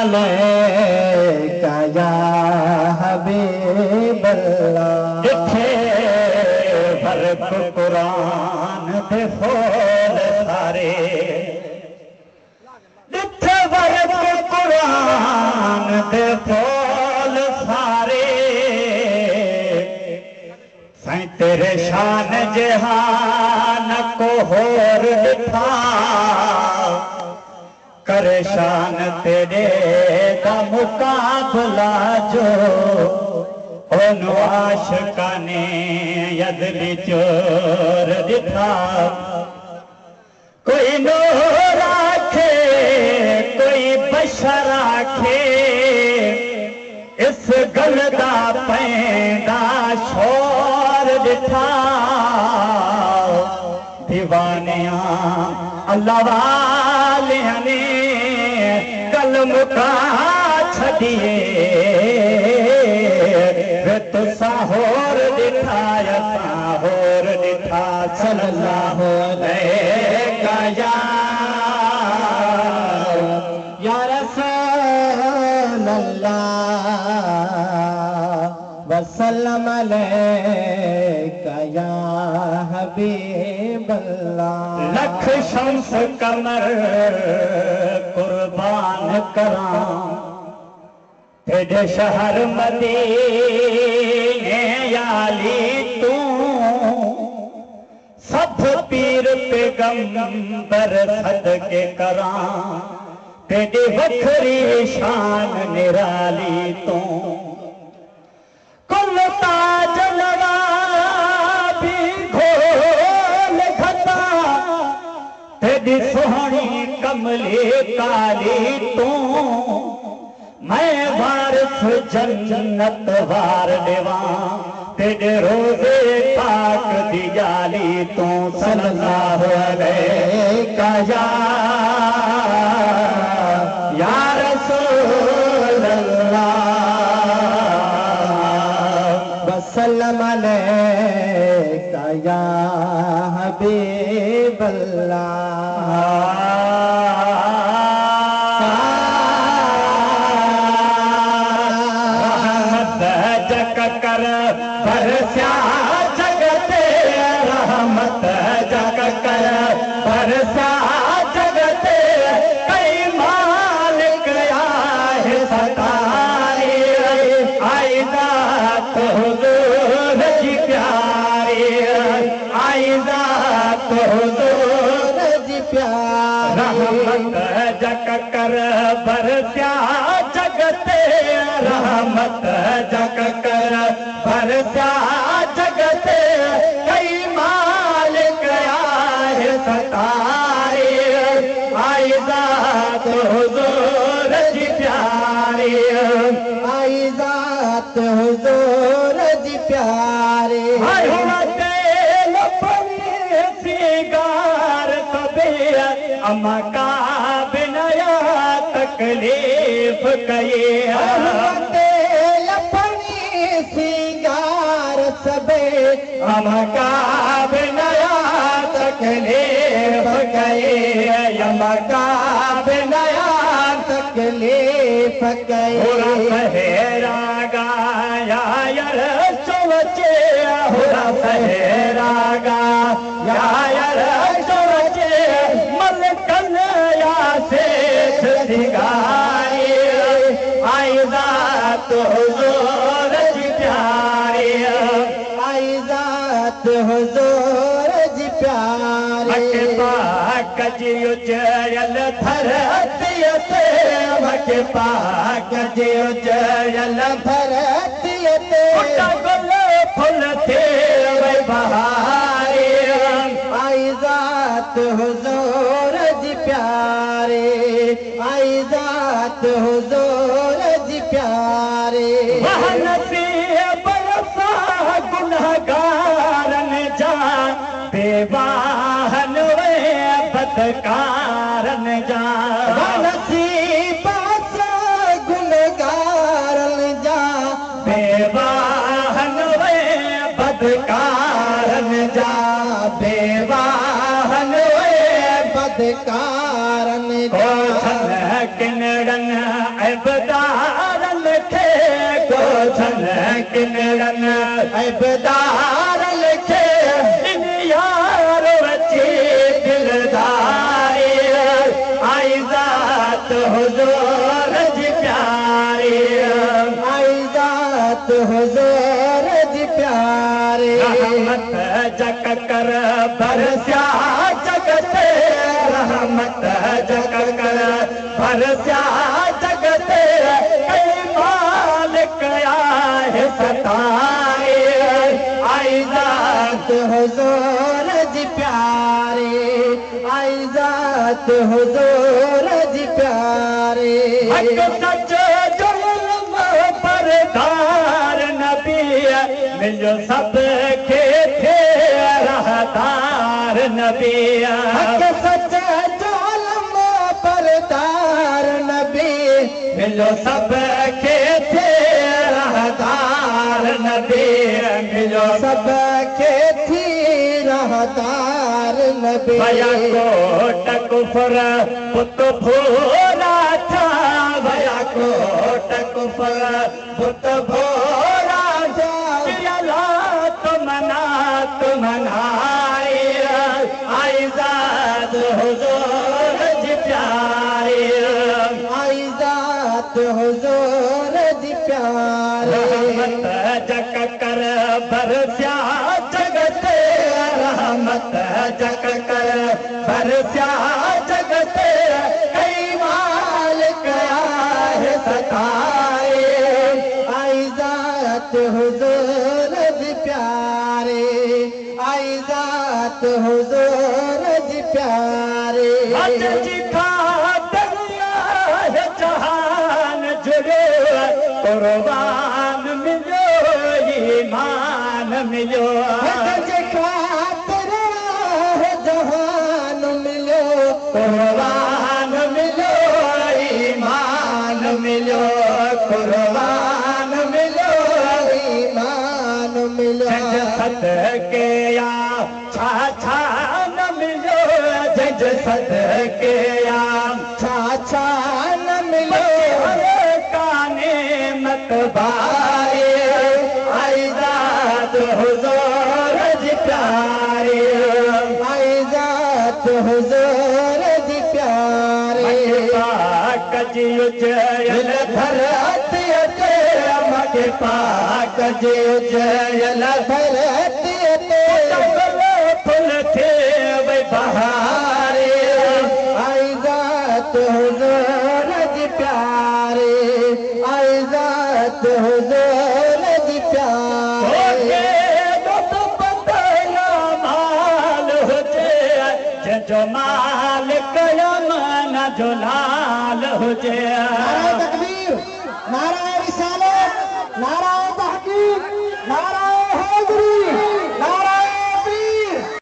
अलैका या हबीब अल्लाह। जिथे फर्क कुरान दे फूल सारे, जिथे फर्क कुरान दे फूल सारे, साईं तेरे शान जहान को होर दिखा, करे शान तेरे दा मुकाबला जो, ओनु आशिकाने यदली चोर दिखा। कोई नूर आखे कोई बशर आखे, इस गल दा पैंदा शोर दिखा। दीवानिया अल्लाह वालियां ने कलम का छड़िए, वे तुसा होर दिखाया होर दिखा। सल्लल्लाहु अलैहि या रसूल अल्लाह वसल्लम अलैका या हबीब अल्लाह। लख शम्स कमर कुर्बान करां, तेरे शहर मदीने याली तू, सब पीर पैगंबर सदके करां, तेरी वखरी शान निराली तू। कुल ताज नवाबी घोल घटा, तेरी सोहनी कमली काली तू। मैं वारिस जन्नत वार देवा, तेरे रोज़े पाक दी जाली तू। सल्लल्लाहु अलैका या रसूल अल्लाह वसल्लम अलैका या हबीब अल्लाह। कर बरसा जगते रहमत, जग कर बरसा जगते, कई मालिक आए सतारे, आई जात हुजूर जी प्यारे, आई जात हुजूर जी प्यारे। रहमत जग कर बरसा जगते रहमत, जग कर बरसा जगते, कई मालिक आए सतारे, आई जात हुजूर जी प्यारे, आई जात हुजूर जी प्यारे। हाय हुआ तेल पनी सिगार तबे, अमा का बिनया तकलीफ कये। तेल पनी सिगार सबे, अमका बिनया तकलीफ गए, अमका बिनया तकलीफ गए। हुरा सहेरा गाया यार सोचे, हुरा सहेरा गाया यार सोचे, मलकन या से सिगाए, आई जात हुजूर जी प्यारे, आई जात हुजूर जी प्यारे। मके पाक जी उजयल धरती ते, मके पाक जी उजयल धरती ते, गुल फुल थे वही बहारे, आई जात हुजूर जी प्यारे, आई जात हुजूर जी प्यारे। गुनहगारन जा बेवाहन वे बदकारन जा, नसीब गुनहगारन जा बेवाहन वे बदकारन जा, बेवाहन वे बदकारन को किनड़न ऐबदारन खे गोझन किनड़न ऐबदारन खे इन यार वची दिलदारी आई ज़ात हुज़ूर जी प्यारी आई ज़ात हुज़ूर जी प्यारे रहमत जग कर बरस्या जगत रहमत जग कर बरस्या जगत कई मालिक आए सताए आई ज़ात हुज़ूर जी प्यारे आई ज़ात हुज़ूर जी प्यारे हक सच जुल्म परदार नबी मिलो सब खे थे रहदार नबी हक सच जुल्म परदार नबी मिलो सब खे थे रहदार नबी मिलो सब के थी रहदार नबी भया कोट कुफर पुत भोरा था भया कोट कुफर पुत भोरा था तुम मनाई आई ज़ात हुज़ूर जी प्यारी आई ज़ात हुज़ूर जी प्यारे रहमत जग कर बरस्या जगत रहमत जग कर बरस्या जगत कई मालिक आए सताए आई ज़ात हुज़ूर जी प्यारे आई ज़ात हुज़ूर जी प्यारे अज जी खातिर जहान जुड़ो कुर्बान मिलो ईमान मिलो जे खातिर जहान मिलो कुर्बान मिलो ईमान मिलो कुर्बान मिलो ईमान मिलो जज सद के या छा न मिलो जज सद के या छा न मिलो हर काने मत बारे आई ज़ात हुज़ूर जी प्यारी आई ज़ात हुज़ूर जी प्यारे पाक जी उजयल धरती ते मगे पाक जी उजयल धरती ते फुल थे वही बहारे आई ज़ात हुज़ूर जी प्यारे आई ज़ात हुज़ूर जी प्यारे माल हुजे जो माल कयम न जो लाल हुजे नारा तकबीर नारा रिसालत नारा